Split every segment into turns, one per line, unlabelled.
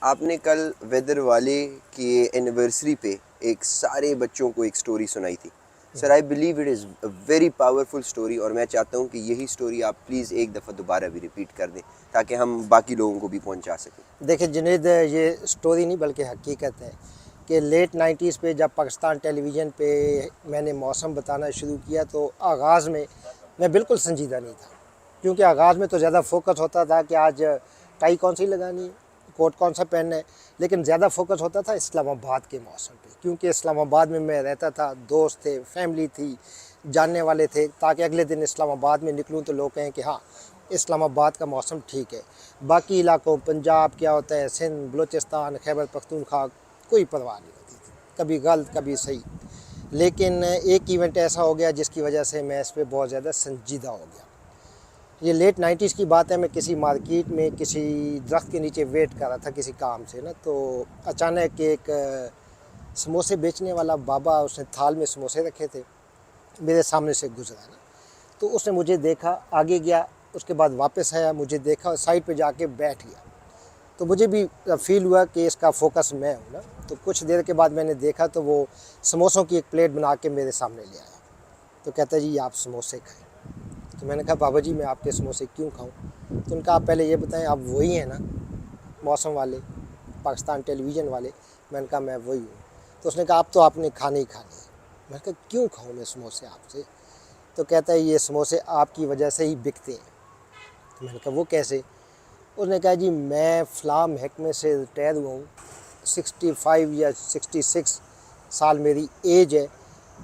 آپ نے کل ویدر والے کی اینیورسری پہ ایک سارے بچوں کو ایک سٹوری سنائی تھی sir. I believe it is a very powerful story, اور میں چاہتا ہوں کہ یہی سٹوری آپ پلیز ایک دفعہ دوبارہ بھی ریپیٹ کر دیں تاکہ ہم باقی لوگوں کو بھی پہنچا سکیں.
دیکھیں جنید, یہ سٹوری نہیں بلکہ حقیقت ہے کہ لیٹ 90s پہ جب پاکستان ٹیلی ویژن پہ میں نے موسم بتانا شروع کیا تو آغاز میں بالکل سنجیدہ نہیں تھا, کیونکہ آغاز میں تو زیادہ فوکس ہوتا تھا کہ آج ٹائی کون سی لگانی ہے, کوٹ کون سا پہننا ہے, لیکن زیادہ فوکس ہوتا تھا اسلام آباد کے موسم پہ, کیونکہ اسلام آباد میں رہتا تھا, دوست تھے, فیملی تھی, جاننے والے تھے, تاکہ اگلے دن اسلام آباد میں نکلوں تو لوگ کہیں کہ ہاں اسلام آباد کا موسم ٹھیک ہے. باقی علاقوں پنجاب کیا ہوتا ہے, سندھ, بلوچستان, خیبر پختونخوا, کوئی پرواہ نہیں ہوتی تھی, کبھی غلط کبھی صحیح. لیکن ایک ایونٹ ایسا ہو گیا جس کی وجہ سے میں اس پہ بہت زیادہ سنجیدہ ہو گیا. یہ لیٹ 90s کی بات ہے, میں کسی مارکیٹ میں کسی درخت کے نیچے ویٹ کر رہا تھا کسی کام سے نا, تو اچانک ایک سموسے بیچنے والا بابا, اس نے تھال میں سموسے رکھے تھے, میرے سامنے سے گزرا نا, تو اس نے مجھے دیکھا, آگے گیا, اس کے بعد واپس آیا, مجھے دیکھا اور سائڈ پہ جا کے بیٹھ گیا. تو مجھے بھی فیل ہوا کہ اس کا فوکس میں ہوں نا. تو کچھ دیر کے بعد میں نے دیکھا تو وہ سموسوں کی ایک پلیٹ بنا کے میرے سامنے لے آیا. تو کہتا جی آپ سموسے کھائیں. تو میں نے کہا بابا جی میں آپ کے سموسے کیوں کھاؤں؟ تو ان کا آپ پہلے یہ بتائیں آپ وہی ہیں نا موسم والے, پاکستان ٹیلی ویژن والے؟ میں نے کہا میں وہی ہوں. تو اس نے کہا اب تو آپ نے کھانے ہی کھانے. میں نے کہا کیوں کھاؤں میں سموسے آپ سے؟ تو کہتا ہے یہ سموسے آپ کی وجہ سے ہی بکتے ہیں. تو میں نے کہا وہ کیسے؟ اس نے کہا جی میں فلاں محکمے سے ریٹائر ہوا ہوں, 65 یا 66 سال میری ایج ہے,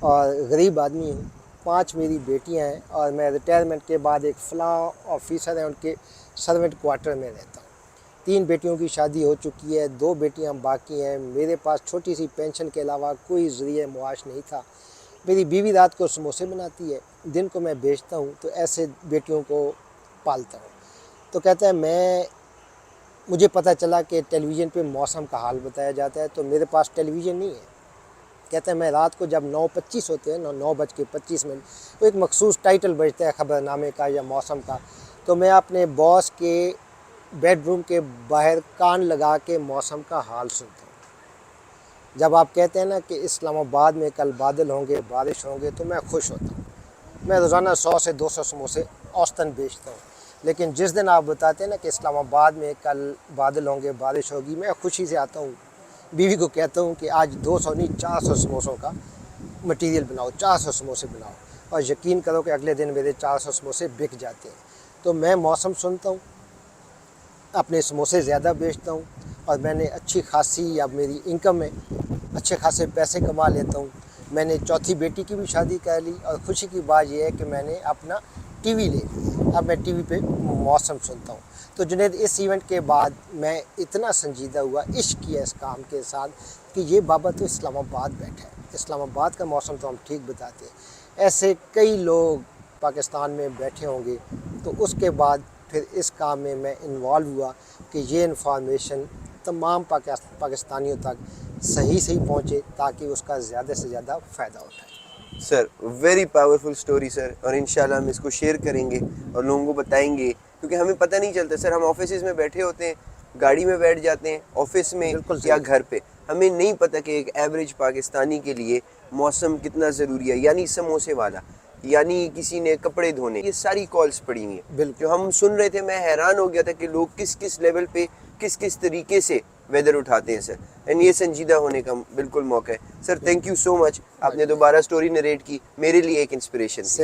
اور غریب آدمی ہوں, 5 میری بیٹیاں ہیں, اور میں ریٹائرمنٹ کے بعد ایک فلاں آفیسر ہیں ان کے سروینٹ کوارٹر میں رہتا ہوں. 3 بیٹیوں کی شادی ہو چکی ہے, 2 بیٹیاں باقی ہیں, میرے پاس چھوٹی سی پینشن کے علاوہ کوئی ذریعہ معاش نہیں تھا. میری بیوی رات کو سموسے بناتی ہے, دن کو میں بیچتا ہوں, تو ایسے بیٹیوں کو پالتا ہوں. تو کہتا ہے مجھے پتہ چلا کہ ٹیلی ویژن پہ موسم کا حال بتایا جاتا ہے, تو میرے پاس ٹیلی ویژن نہیں ہے. کہتا ہے میں رات کو جب 9:25 ہوتے ہیں, 9:25 وہ ایک مخصوص ٹائٹل بجتا ہے خبر نامے کا یا موسم کا, تو میں اپنے باس کے بیڈ روم کے باہر کان لگا کے موسم کا حال سنتا ہوں. جب آپ کہتے ہیں نا کہ اسلام آباد میں کل بادل ہوں گے, بارش ہوں گے, تو میں خوش ہوتا ہوں. میں روزانہ 100 سے 200 سموسے اوسطاً بیچتا ہوں. لیکن جس دن آپ بتاتے ہیں نا کہ اسلام آباد میں کل بادل ہوں گے, بارش ہوگی, میں خوشی سے آتا ہوں, بیوی کو کہتا ہوں کہ آج 200 نہیں 400 سموسوں کا مٹیریل بناؤ, 400 سموسے بناؤ, اور یقین کرو کہ اگلے دن میرے 400 سموسے بک جاتے ہیں. تو میں موسم سنتا ہوں, اپنے سموسے زیادہ بیچتا ہوں, اور میں نے اچھی خاصی اب میری انکم ہے, اچھے خاصے پیسے کما لیتا ہوں. میں نے چوتھی بیٹی کی بھی شادی کر لی, اور خوشی کی بات یہ ہے کہ میں نے اپنا ٹی وی لے لی, اب میں ٹی وی پہ موسم سنتا ہوں. تو جنید اس ایونٹ کے بعد میں اتنا سنجیدہ ہوا, عشق کیا اس کام کے ساتھ کہ یہ بابا تو اسلام آباد بیٹھا ہے, اسلام آباد کا موسم تو ہم ٹھیک بتاتے ہیں. ایسے کئی لوگ پاکستان میں بیٹھے ہوں گے. تو اس کے بعد پھر اس کام میں انوالو ہوا کہ یہ انفارمیشن تمام پاکستانیوں تک صحیح پہنچے, تاکہ اس کا زیادہ سے زیادہ فائدہ اٹھائے.
سر ویری پاورفل سٹوری سر, اور انشاءاللہ ہم اس کو شیئر کریں گے اور لوگوں کو بتائیں گے, کیونکہ ہمیں پتہ نہیں چلتا سر. ہم آفیسز میں بیٹھے ہوتے ہیں, گاڑی میں بیٹھ جاتے ہیں, آفس میں یا گھر پہ, ہمیں نہیں پتہ کہ ایک ایوریج پاکستانی کے لیے موسم کتنا ضروری ہے. یعنی سموسے والا, یعنی کسی نے کپڑے دھونے, یہ ساری کالز پڑی ہوئی ہیں جو ہم سن رہے تھے. میں حیران ہو گیا تھا کہ لوگ کس کس لیول پہ کس طریقے سے ویدر اٹھاتے ہیں سر. اینڈ یہ سنجیدہ ہونے کا بالکل موقع ہے سر. تھینک یو سو مچ, آپ نے دوبارہ سٹوری نریٹ کی, میرے لیے ایک انسپریشن تھی.